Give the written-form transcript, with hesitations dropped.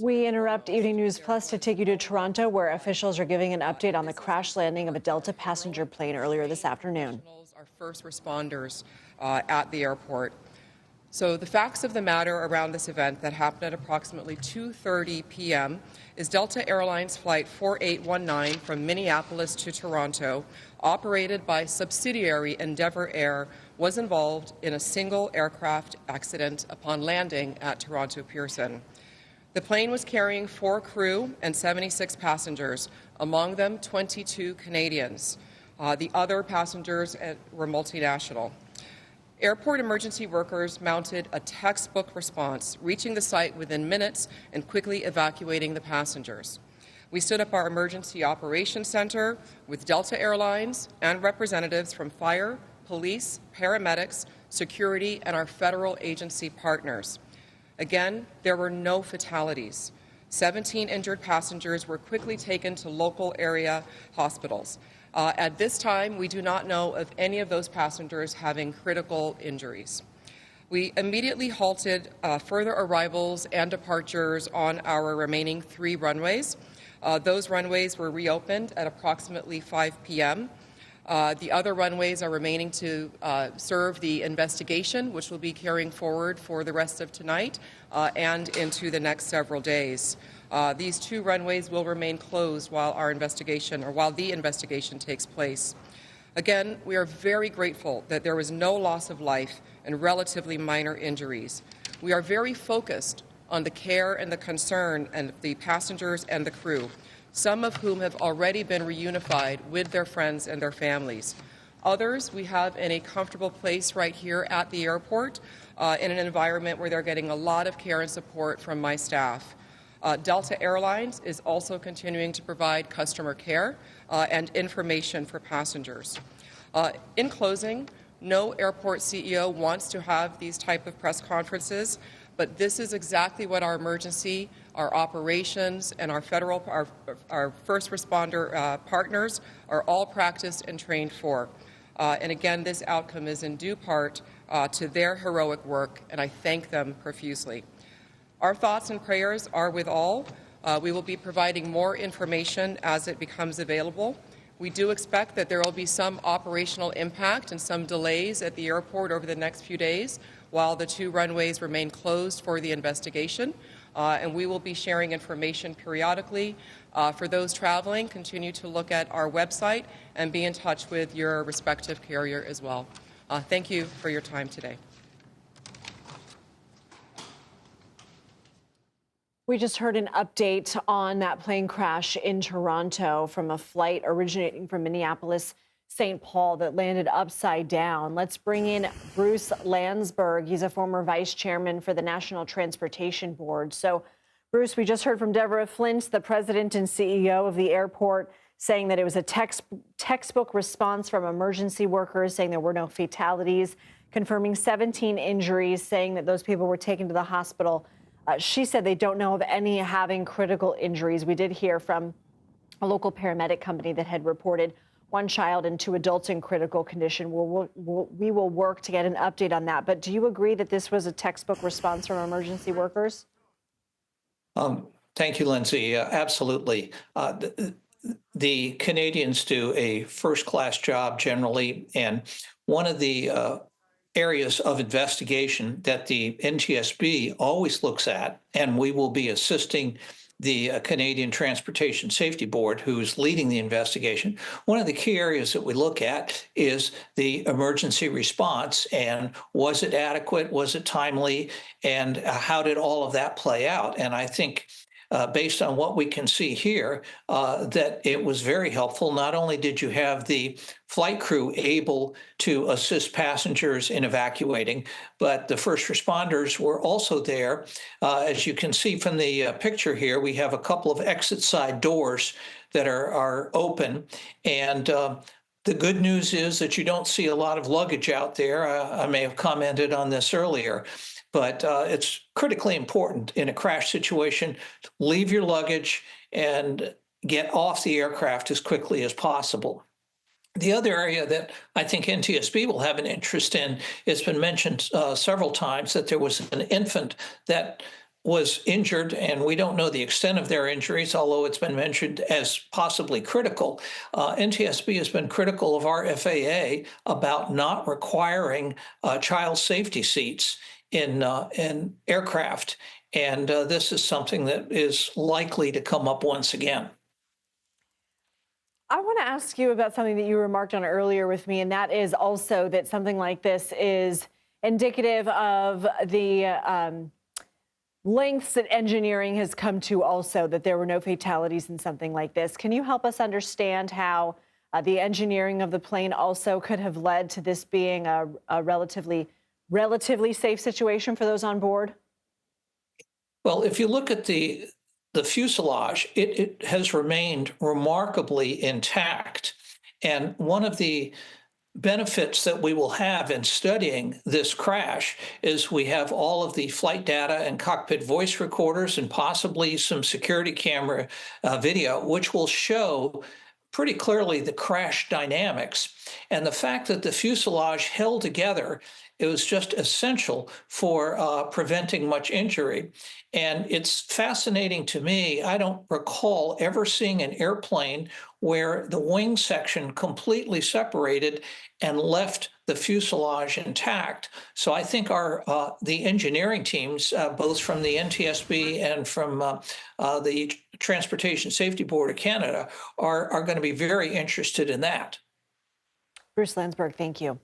We interrupt Evening News Plus to take you to Toronto, where officials are giving an update on the crash landing of a Delta passenger plane earlier this afternoon. Our first responders at the airport. So the facts of the matter around this event that happened at approximately 2:30 p.m. is Delta Airlines Flight 4819 from Minneapolis to Toronto, operated by subsidiary Endeavour Air, was involved in a single aircraft accident upon landing at Toronto Pearson. The plane was carrying 4 crew and 76 passengers, among them 22 Canadians. The other passengers were multinational. Airport emergency workers mounted a textbook response, reaching the site within minutes and quickly evacuating the passengers. We stood up our emergency operations center with Delta Airlines and representatives from fire, police, paramedics, security, and our federal agency partners. Again, there were no fatalities. 17 injured passengers were quickly taken to local area hospitals. At this time, we do not know of any of those passengers having critical injuries. We immediately halted further arrivals and departures on our remaining 3 runways. Those runways were reopened at approximately 5 p.m. The other runways are remaining to serve the investigation, which will be carrying forward for the rest of tonight and into the next several days. These 2 runways will remain closed while the investigation takes place. Again, we are very grateful that there was no loss of life and relatively minor injuries. We are very focused on the care and the concern of the passengers and the crew, some of whom have already been reunified with their friends and their families. Others we have in a comfortable place right here at the airport in an environment where they're getting a lot of care and support from my staff. Delta Airlines is also continuing to provide customer care and information for passengers. In closing, no airport CEO wants to have these type of press conferences, but this is exactly what our emergency, our operations, and our first responder partners are all practiced and trained for. And again, this outcome is in due part to their heroic work, and I thank them profusely. Our thoughts and prayers are with all. We will be providing more information as it becomes available. We do expect that there will be some operational impact and some delays at the airport over the next few days while the 2 runways remain closed for the investigation. And we will be sharing information periodically. For those traveling, continue to look at our website and be in touch with your respective carrier as well. Thank you for your time today. We just heard an update on that plane crash in Toronto from a flight originating from Minneapolis, St. Paul that landed upside down. Let's bring in Bruce Landsberg. He's a former vice chairman for the National Transportation Board. So, Bruce, we just heard from Deborah Flint, the president and CEO of the airport, saying that it was a textbook response from emergency workers, saying there were no fatalities, confirming 17 injuries, saying that those people were taken to the hospital. She said they don't know of any having critical injuries. We did hear from a local paramedic company that had reported 1 child and 2 adults in critical condition. We will work to get an update on that. But do you agree that this was a textbook response from emergency workers? Thank you, Lindsay. Absolutely. The Canadians do a first-class job generally, and one of the areas of investigation that the NTSB always looks at, and we will be assisting the Canadian Transportation Safety Board, who's leading the investigation. One of the key areas that we look at is the emergency response, and was it adequate, was it timely, and how did all of that play out? And I think based on what we can see here, that it was very helpful. Not only did you have the flight crew able to assist passengers in evacuating, but the first responders were also there. As you can see from the picture here, we have a couple of exit side doors that are open. And the good news is that you don't see a lot of luggage out there. I may have commented on this earlier. But it's critically important in a crash situation to leave your luggage and get off the aircraft as quickly as possible. The other area that I think NTSB will have an interest in, it's been mentioned several times that there was an infant that was injured, and we don't know the extent of their injuries, although it's been mentioned as possibly critical. NTSB has been critical of our FAA about not requiring child safety seats in aircraft, and this is something that is likely to come up once again. I want to ask you about something that you remarked on earlier with me, and that is also that something like this is indicative of the lengths that engineering has come to also, that there were no fatalities in something like this. Can you help us understand how the engineering of the plane also could have led to this being a relatively safe situation for those on board? Well, if you look at the fuselage, it has remained remarkably intact. And one of the benefits that we will have in studying this crash is we have all of the flight data and cockpit voice recorders and possibly some security camera video, which will show pretty clearly the crash dynamics. And the fact that the fuselage held together, it was just essential for preventing much injury. And it's fascinating to me. I don't recall ever seeing an airplane where the wing section completely separated and left the fuselage intact. So I think the engineering teams, both from the NTSB and from the Transportation Safety Board of Canada, are going to be very interested in that. Bruce Landsberg, thank you.